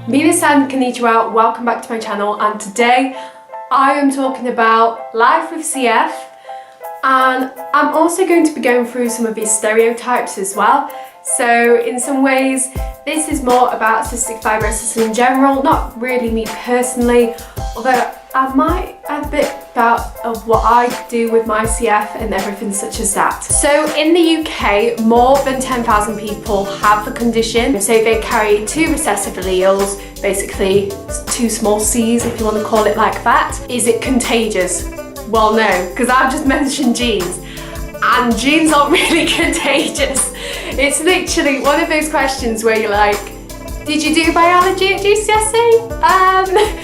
Minasan konnichiwa, welcome back to my channel, and today I am talking about life with CF, and I'm also going to be going through some of these stereotypes as well. So in some ways this is more about cystic fibrosis in general, not really me personally, although I might add a bit about what I do with my CF and everything such as that. So in the UK, more than 10,000 people have the condition. So they carry two recessive alleles, basically two small c's if you want to call it like that. Is it contagious? Well, no, because I've just mentioned genes. And genes aren't really contagious. It's literally one of those questions where you're like, did you do biology at GCSE?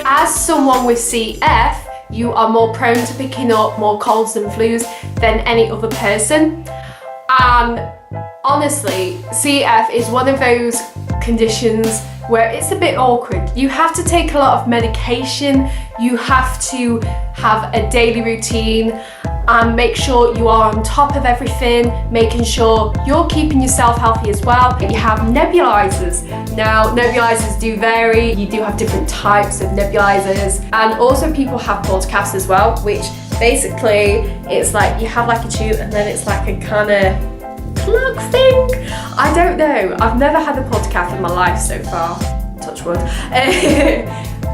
As someone with CF, you are more prone to picking up more colds and flus than any other person. And honestly, CF is one of those conditions where it's a bit awkward. You have to take a lot of medication, you have to have a daily routine and make sure you are on top of everything, making sure you're keeping yourself healthy as well. You have nebulizers. Now, nebulizers do vary. You do have different types of nebulizers, and also people have podcasts as well, which basically it's like you have like a tube and then it's like a kind of plug thing. I don't know. I've never had a podcast in my life so far. Touch wood.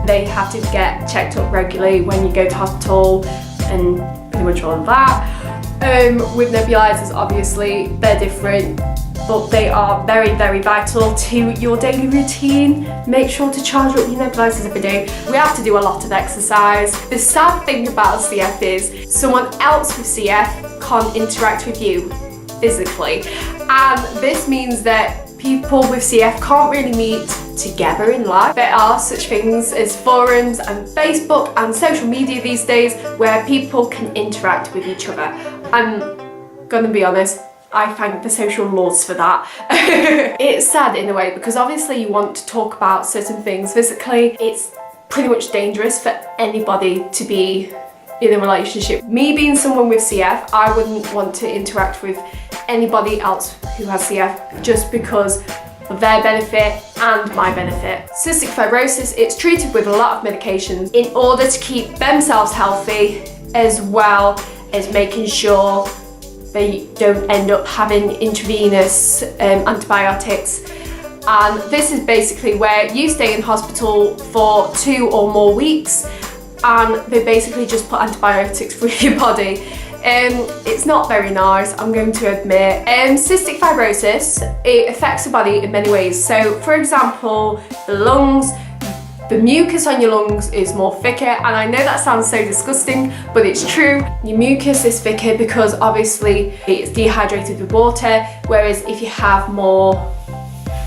They have to get checked up regularly when you go to hospital and pretty much all of that. With nebulizers, obviously they're different, but they are very, very vital to your daily routine. Make sure to charge up your nebulizers every day. We have to do a lot of exercise. The sad thing about CF is someone else with CF can't interact with you physically, and this means that people with CF can't really meet together in life. There are such things as forums and Facebook and social media these days where people can interact with each other. I'm gonna be honest, I thank the social laws for that. It's sad in a way because obviously you want to talk about certain things physically. It's pretty much dangerous for anybody to be in a relationship. Me being someone with CF, I wouldn't want to interact with anybody else who has CF just because of their benefit and my benefit. Cystic fibrosis, it's treated with a lot of medications in order to keep themselves healthy, as well as making sure they don't end up having intravenous antibiotics. And this is basically where you stay in hospital for 2 or more weeks and they basically just put antibiotics through your body. It's not very nice, I'm going to admit. Cystic fibrosis, it affects the body in many ways. So for example, the lungs, the mucus on your lungs is more thicker, and I know that sounds so disgusting, but it's true. Your mucus is thicker because obviously it's dehydrated with water, whereas if you have more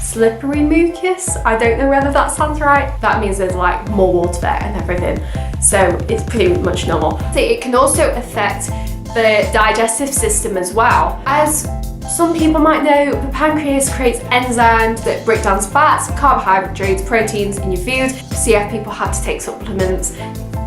slippery mucus, I don't know whether that sounds right, that means there's like more water there and everything. So it's pretty much normal. It can also affect the digestive system as well. As some people might know, the pancreas creates enzymes that break down fats, carbohydrates, proteins in your food. CF people have to take supplements.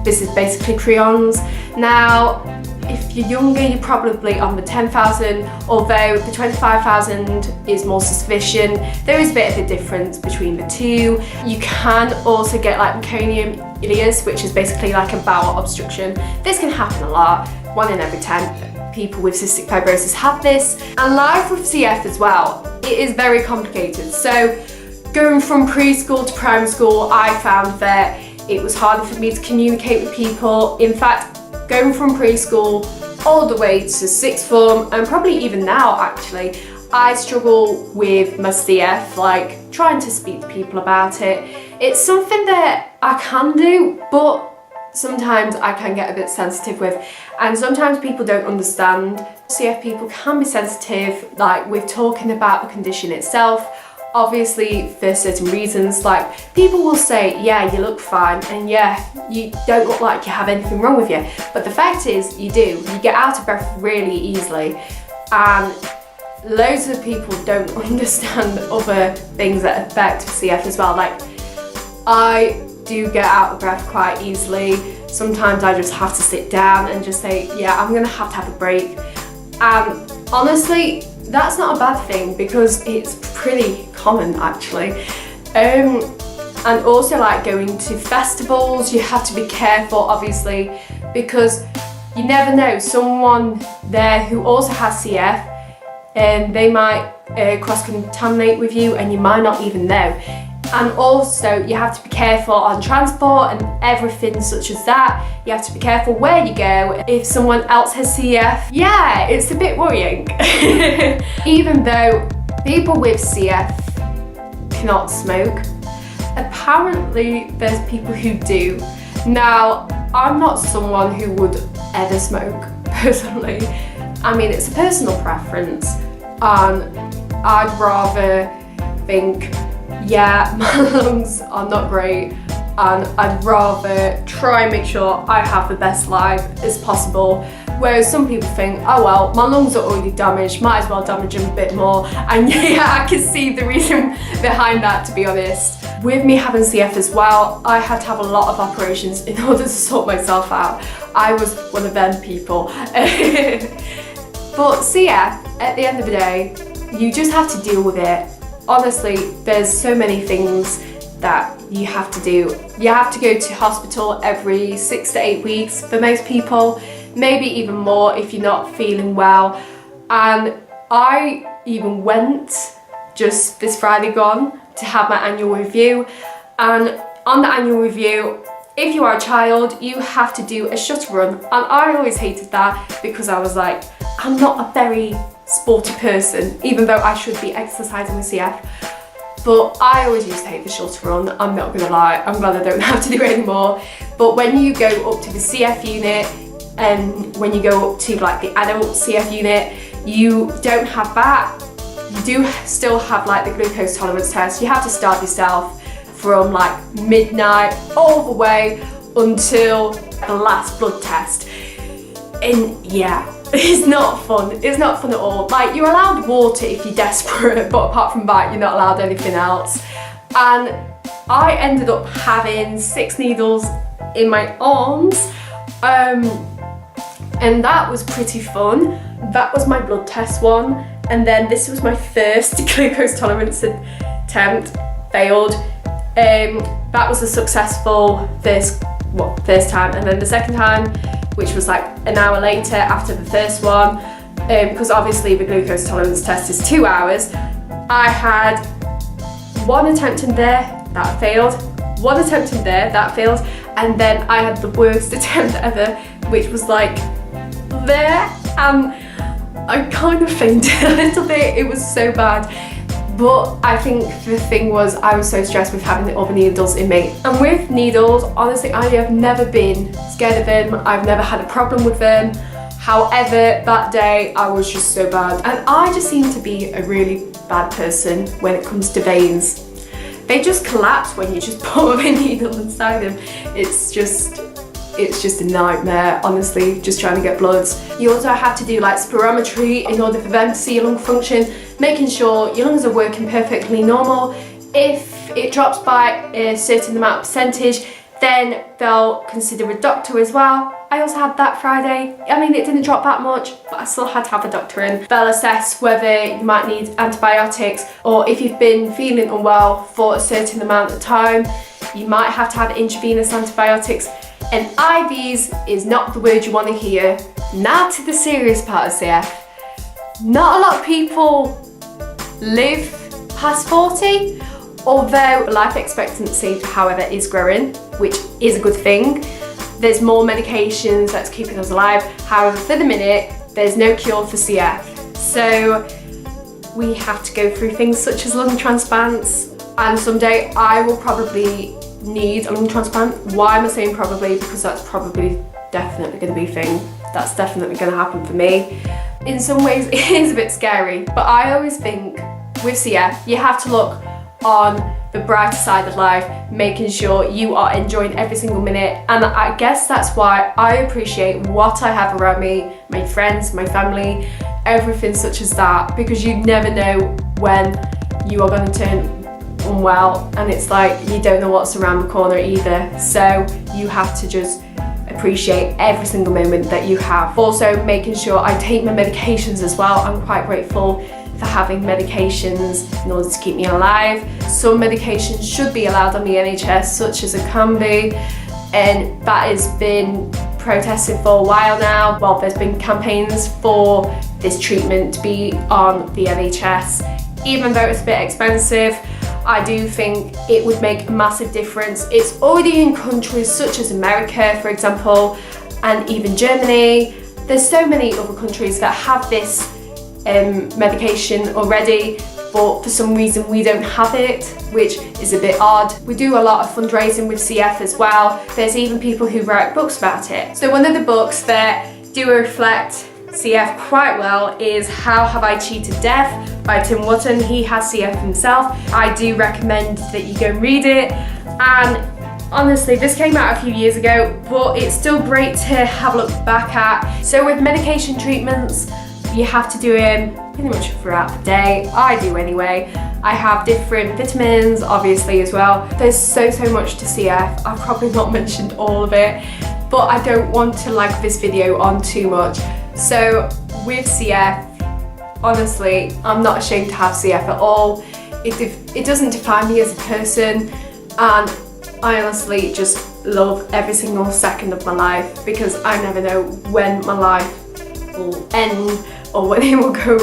This is basically prions. Now, if you're younger, you're probably on the 10,000, although the 25,000 is more suspicion. There is a bit of a difference between the two. You can also get like meconium ileus, which is basically like a bowel obstruction. This can happen a lot. 1 in every 10 people with cystic fibrosis have this. And life with CF as well, it is very complicated. So going from preschool to primary school, I found that it was harder for me to communicate with people. In fact, going from preschool all the way to 6th form, and probably even now actually, I struggle with my CF, like trying to speak to people about it. It's something that I can do, but sometimes I can get a bit sensitive with, and sometimes people don't understand. CF people can be sensitive, like with talking about the condition itself. Obviously for certain reasons, like people will say, yeah, you look fine, and yeah, you don't look like you have anything wrong with you, but the fact is you do. You get out of breath really easily, and loads of people don't understand other things that affect CF as well. Like I do get out of breath quite easily. Sometimes I just have to sit down and just say, yeah, I'm gonna have a break. And honestly, that's not a bad thing because it's pretty common actually. And also like going to festivals, you have to be careful obviously, because you never know, someone there who also has CF and they might cross-contaminate with you and you might not even know. And also you have to be careful on transport and everything such as that. You have to be careful where you go if someone else has CF. Yeah, it's a bit worrying. Even though people with CF cannot smoke, apparently there's people who do. Now, I'm not someone who would ever smoke, personally. I mean, it's a personal preference, and I'd rather think, yeah, my lungs are not great, and I'd rather try and make sure I have the best life as possible. Whereas some people think, oh well, my lungs are already damaged, might as well damage them a bit more. And yeah, I can see the reason behind that, to be honest. With me having CF as well, I had to have a lot of operations in order to sort myself out. I was one of them people. But CF, at the end of the day, you just have to deal with it. Honestly, there's so many things that you have to do. You have to go to hospital every 6 to 8 weeks for most people, maybe even more if you're not feeling well. And I even went just this Friday gone to have my annual review. And on the annual review, if you are a child, you have to do a shuttle run. And I always hated that because I was like, I'm not a very sporty person, even though I should be exercising with CF. But I always used to hate the shuttle run, I'm not gonna lie. I'm glad I don't have to do it anymore. But when you go up to the CF unit, and when you go up to like the adult CF unit, you don't have that. You do still have like the glucose tolerance test. You have to start yourself from like midnight all the way until the last blood test. And yeah, it's not fun. It's not fun at all. Like, you're allowed water if you're desperate, but apart from that, you're not allowed anything else. And I ended up having 6 needles in my arms. And that was pretty fun. That was my blood test one. And then this was my first glucose tolerance attempt, failed. That was a successful first time. And then the second time, which was like an hour later after the first one, because obviously the glucose tolerance test is 2 hours, I had 1 attempt in there, that failed, 1 attempt in there, that failed, and then I had the worst attempt ever, which was like there, and I kind of fainted a little bit. It was so bad. But I think the thing was, I was so stressed with having the other needles in me. And with needles, honestly, I have never been scared of them. I've never had a problem with them. However, that day I was just so bad. And I just seem to be a really bad person when it comes to veins. They just collapse when you just put a needle inside them. It's just a nightmare, honestly, just trying to get bloods. You also have to do like spirometry in order for them to see your lung function, making sure your lungs are working perfectly normal. If it drops by a certain amount of percentage, then they'll consider a doctor as well. I also had that Friday. I mean, it didn't drop that much, but I still had to have a doctor in. They'll assess whether you might need antibiotics, or if you've been feeling unwell for a certain amount of time, you might have to have intravenous antibiotics. And IVs is not the word you want to hear. Now to the serious part of CF. Not a lot of people live past 40, although life expectancy, however, is growing, which is a good thing. There's more medications that's keeping us alive. However, for the minute, there's no cure for CF. So we have to go through things such as lung transplants, and someday I will probably need a lung transplant. Why am I saying probably? Because that's probably definitely going to be a thing. That's definitely going to happen for me. In some ways it is a bit scary, but I always think with CF you have to look on the brighter side of life, making sure you are enjoying every single minute. And I guess that's why I appreciate what I have around me, my friends, my family, everything such as that, because you never know when you are going to turn unwell, and it's like you don't know what's around the corner either. So you have to just appreciate every single moment that you have. Also making sure I take my medications as well. I'm quite grateful for having medications in order to keep me alive. Some medications should be allowed on the NHS, such as Akambi, and that has been protested for a while now. Well, there's been campaigns for this treatment to be on the NHS. Even though it's a bit expensive, I do think it would make a massive difference. It's already in countries such as America, for example, and even Germany. There's so many other countries that have this medication already, but for some reason we don't have it, which is a bit odd. We do a lot of fundraising with CF as well. There's even people who write books about it. So one of the books that do reflect CF quite well is How Have I Cheated Death by Tim Wootton. He has CF himself. I do recommend that you go and read it. And honestly, this came out a few years ago, but it's still great to have a look back at. So with medication treatments, you have to do them pretty much throughout the day. I do anyway. I have different vitamins, obviously, as well. There's so much to CF. I've probably not mentioned all of it, but I don't want to lag this video on too much. So with CF, honestly, I'm not ashamed to have CF at all. It doesn't define me as a person, and I honestly just love every single second of my life, because I never know when my life will end or when it will go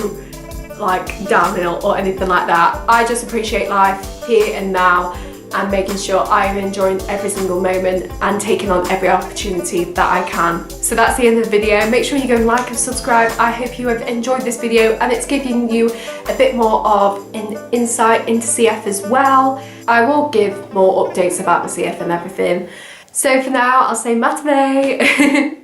like downhill or anything like that. I just appreciate life here and now and making sure I am enjoying every single moment and taking on every opportunity that I can. So that's the end of the video. Make sure you go and like and subscribe. I hope you have enjoyed this video and it's giving you a bit more of an insight into CF as well. I will give more updates about the CF and everything. So for now, I'll say matane.